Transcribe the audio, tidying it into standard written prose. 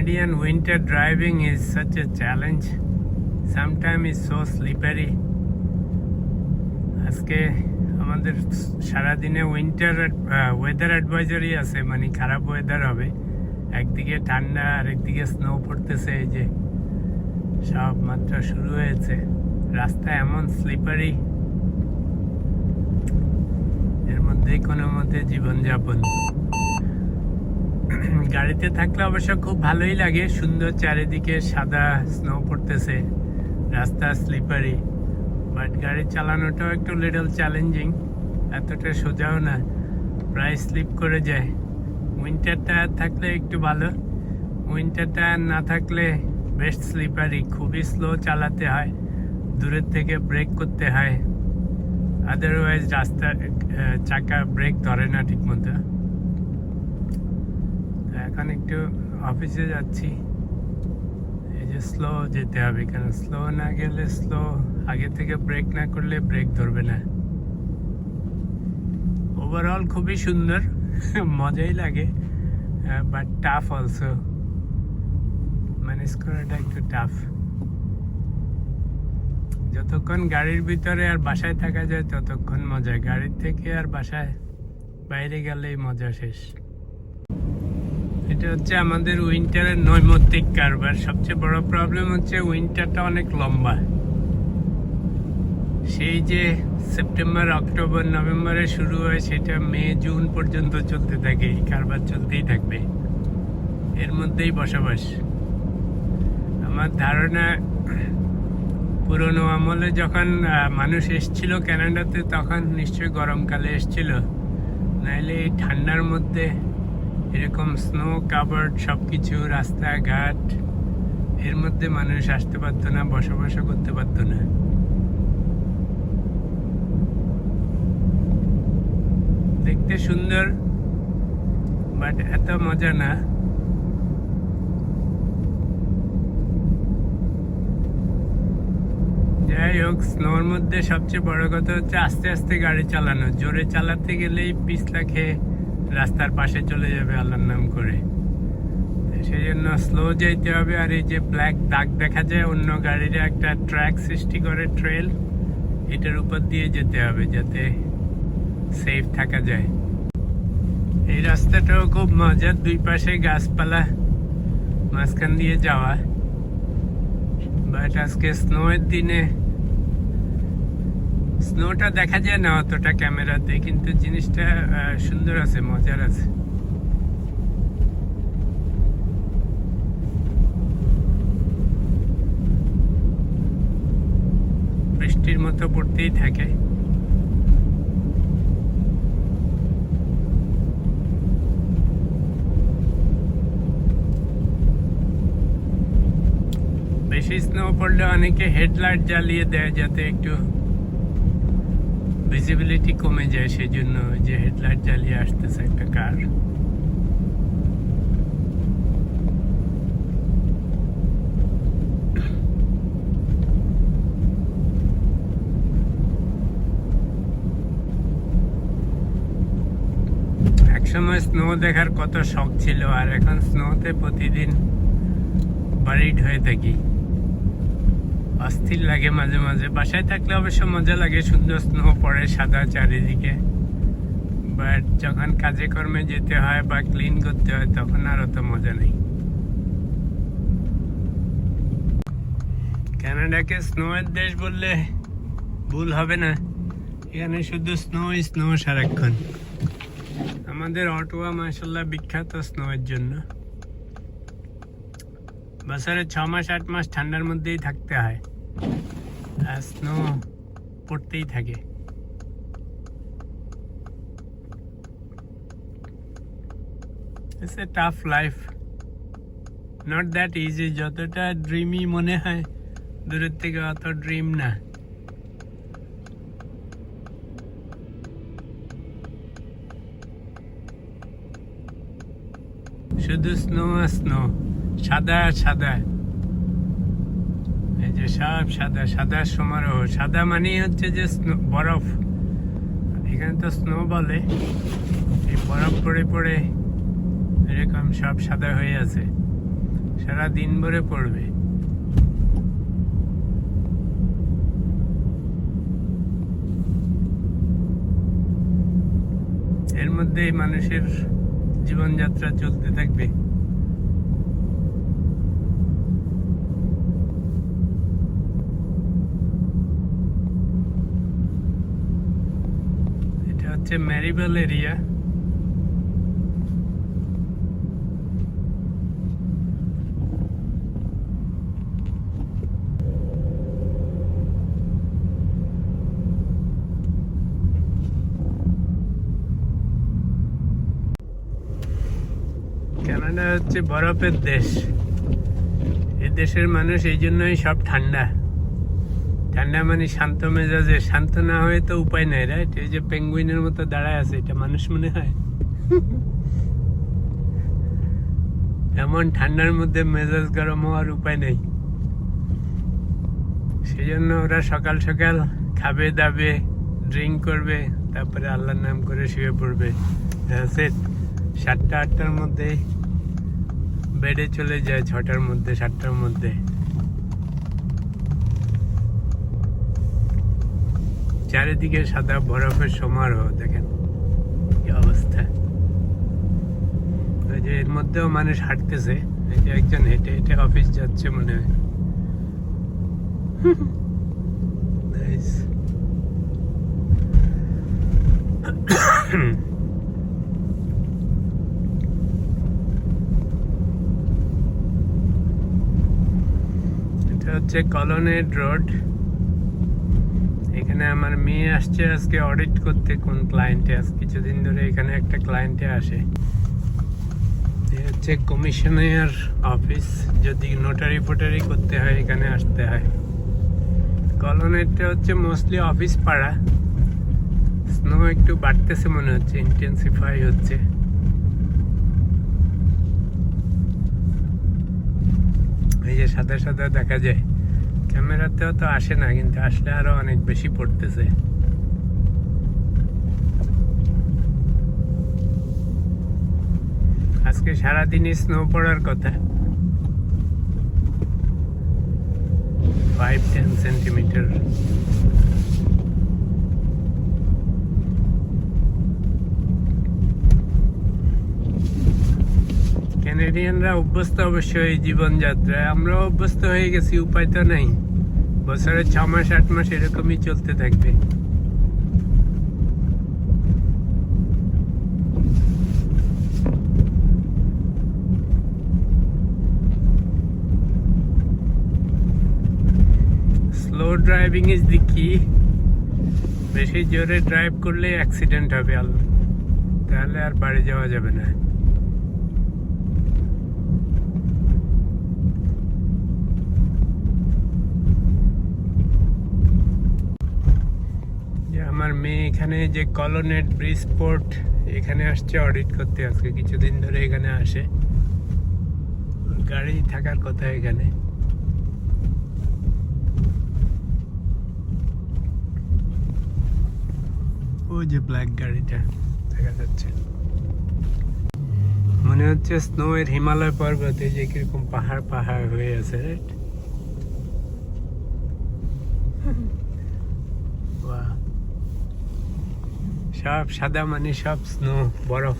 Indian winter driving is such a challenge. Sometimes it's so slippery. আজকে আমাদের সারাদিনে winter weather advisory আছে, মানে খারাপ ওয়েদার হবে। একদিকে ঠান্ডা আর একদিকে স্নো পড়তেছে। এই যে সব মাত্রা শুরু হয়েছে। রাস্তা এমন স্লিপারি, এর মধ্যে কোনো মতে জীবনযাপন। গাড়িতে থাকলে অবশ্য খুব ভালোই লাগে, সুন্দর চারিদিকে সাদা স্নো পড়তেছে, রাস্তা স্লিপারি। বাট গাড়ি চালানোটাও একটু লিটল চ্যালেঞ্জিং, এতটা সোজাও না, প্রায় স্লিপ করে যায়। উইন্টার টায়ার থাকলে একটু ভালো, উইন্টার টায়ার না থাকলে বেশ স্লিপারি, খুবই স্লো চালাতে হয়, দূরের থেকে ব্রেক করতে হয়, আদারওয়াইজ রাস্তার চাকা ব্রেক ধরে না ঠিক মতো। এখন একটু অফিসে যাচ্ছি, এই যে স্লো যেতে হবে, কেন স্লো না গেলে স্লো, আগে থেকে ব্রেক না করলে ব্রেক ধরবে না। ওভারঅল খুবই সুন্দর, মজাই লাগে, বাট টাফ অলসো, ম্যানেজ করাটা একটু টাফ। যতক্ষণ গাড়ির ভিতরে আর বাসায় থাকা যায় ততক্ষণ মজা, গাড়ির থেকে আর বাসায় বাইরে গেলেই মজা শেষ। এটা হচ্ছে আমাদের উইন্টারের নৈমিত্তিক কারবার। সবচেয়ে বড় প্রবলেম হচ্ছে উইন্টারটা অনেক লম্বা, সেই যে সেপ্টেম্বর অক্টোবর নভেম্বরে শুরু হয় সেটা মে জুন পর্যন্ত চলতে থাকে, এই কারবার চলতেই থাকবে, এর মধ্যেই বসবাস। আমার ধারণা পুরনো আমলে যখন মানুষ এসছিল কানাডাতে তখন নিশ্চয়ই গরমকালে এসছিল, নাইলে এই ঠান্ডার মধ্যে এরকম স্নো কাভার্ড সব কিছু রাস্তাঘাট, এর মধ্যে মানুষ আসতে পারতো না, বসবাসও করতে পারতো না। দেখতে সুন্দর, বাট এত মজা না। যাই হোক, স্নোর মধ্যে সবচেয়ে বড় কথা হচ্ছে আস্তে আস্তে গাড়ি চালানো। জোরে চালাতে গেলেই পিছলা খেয়ে রাস্তার পাশে চলে যাবে আল্লাহর নাম করে, সেই জন্য স্লো যাইতে হবে। আর এই যে ব্ল্যাক দাগ দেখা যায়, অন্য গাড়িরা একটা ট্র্যাক সৃষ্টি করে, ট্রেল, এটার উপর দিয়ে যেতে হবে যাতে সেফ থাকা যায়। এই রাস্তাটাও খুব মজার, দুই পাশে গাছপালা, মাঝখান দিয়ে যাওয়া। বাট আজকে স্নোয়ের দিনে স্নোটা দেখা যায় না অতটা ক্যামেরাতে, কিন্তু জিনিসটা সুন্দর আছে, মজার আছে। বৃষ্টির মতো পড়তেই থাকে। বেশি স্নো পড়লে অনেকে হেডলাইট জ্বালিয়ে দেয় যাতে একটু ভিজিবিলিটি কমে যায়, সেই জন্য যে হেডলাইট জ্বালিয়ে আসতেছে একটা কার। একসময় স্নো দেখার কত শখ ছিল, আর এখন স্নোতে প্রতিদিন বারিড হয়ে থাকি, অস্থির লাগে মাঝে মাঝে। বাসায় থাকলে অবশ্য মজা লাগে, সুন্দর স্নো পড়ে সাদা চারিদিকে, বাট যখন কাজে কর্মে যেতে হয় বা ক্লিন করতে হয় তখন আর অত মজা নেই। কানাডাকে স্নোয়ের দেশ বললে ভুল হবে না, এখানে শুধু স্নো স্নো সারাক্ষণ। আমাদের অটোয়া মাশাআল্লাহ বিখ্যাত স্নোয়ের জন্য। বছরে 6 মাস 8 মাস ঠান্ডার মধ্যেই থাকতে হয়, আর স্নো পড়তেই থাকে। It's a tough life, not that easy. যতটা ড্রিমি মনে হয় দূরের থেকে অত ড্রিম না। শুধু স্নো আর স্নো, সাদা সাদা, এই যে সব সাদা সাদা সমারোহ। সাদা মানেই হচ্ছে যে বরফ, এখানে তো স্নো বলে, এই বরফ পড়ে পড়ে এরকম সব সাদা হয়ে আছে। সারা দিন ভরে পড়বে। এর মধ্যেই মানুষের জীবনযাত্রা চলতে থাকবে। এটা হচ্ছে ম্যারিবেল এরিয়া। কানাডা হচ্ছে বরফের দেশ। এই দেশের মানুষ এই জন্যই সব ঠান্ডা। ঠান্ডা মানে শান্ত মেজাজে, শান্ত না হয়ে তো উপায় নাই, রাইট? এই যে পেঙ্গুইনের মতো দাঁড়ায় আছে, এটা মানুষ মনে হয়? এমন ঠান্ডার মধ্যে মেজাজ গরম হওয়ার উপায় নেই। সেই জন্য ওরা সকাল সকাল খাবে দাবে, ড্রিঙ্ক করবে, তারপরে আল্লাহর নাম করে শুয়ে পড়বে। 7টা-8টার মধ্যে বেডে চলে যায়, 6টার মধ্যে 7টার মধ্যে। চারিদিকে সাদা বরফের সমারোহ, দেখেন কি অবস্থা। ওই যে এর মধ্যেও মানুষ হাঁটতেছে, এই যে একজন হেঁটে হেঁটে অফিস যাচ্ছে মনে হয়। Nice. এটা হচ্ছে কলোনেড রোড। এখানে আমার মেয়ে আসছে আজকে অডিট করতে, কোন ক্লায়েন্টে। আজ কিছুদিন ধরে এখানে একটা ক্লায়েন্টে আসে। হচ্ছে কমিশনার অফিস, যদি নোটারি ফোটারি করতে হয় এখানে আসতে হয়। কলোনেডটা হচ্ছে মোস্টলি অফিস পাড়া। স্নো একটু বাড়তেছে মনে হচ্ছে, ইন্টেন্সিফাই হচ্ছে। এই যে সাদা সাদা দেখা যায়, ক্যামেরাতেও তো আসে না, কিন্তু আসলে আরো অনেক বেশি পড়তেছে। আজকে সারাদিনই স্নো পড়ার কথা, 5-10 সেন্টিমিটার। ক্যানাডিয়ানরা অভ্যস্ত অবশ্যই এই জীবনযাত্রায়, আমরাও অভ্যস্ত হয়ে গেছি, উপায় তো নাই। বছরের 6 মাস 8 মাস এরকমই চলতে থাকবে। স্লো ড্রাইভিং ইজ দি কি। বেশি জোরে ড্রাইভ করলে অ্যাক্সিডেন্ট হবে, তাহলে আর বাড়ি যাওয়া যাবে না। আমার মেয়ে এখানে যে কলোনেড ব্রিজপোর্ট, এখানে আসছে অডিট করতে। আজকে কিছুদিন ধরে এখানে আসে, গাড়ি থাকার কথা এখানে। ওই যে ব্ল্যাক গাড়িটা দেখা যাচ্ছে, মনে হচ্ছে স্নো এর হিমালয় পর্বতে যে কিরকম পাহাড় পাহাড় হয়ে আছে, রাইট? সব সাদা মানে সব স্নো, বরফ।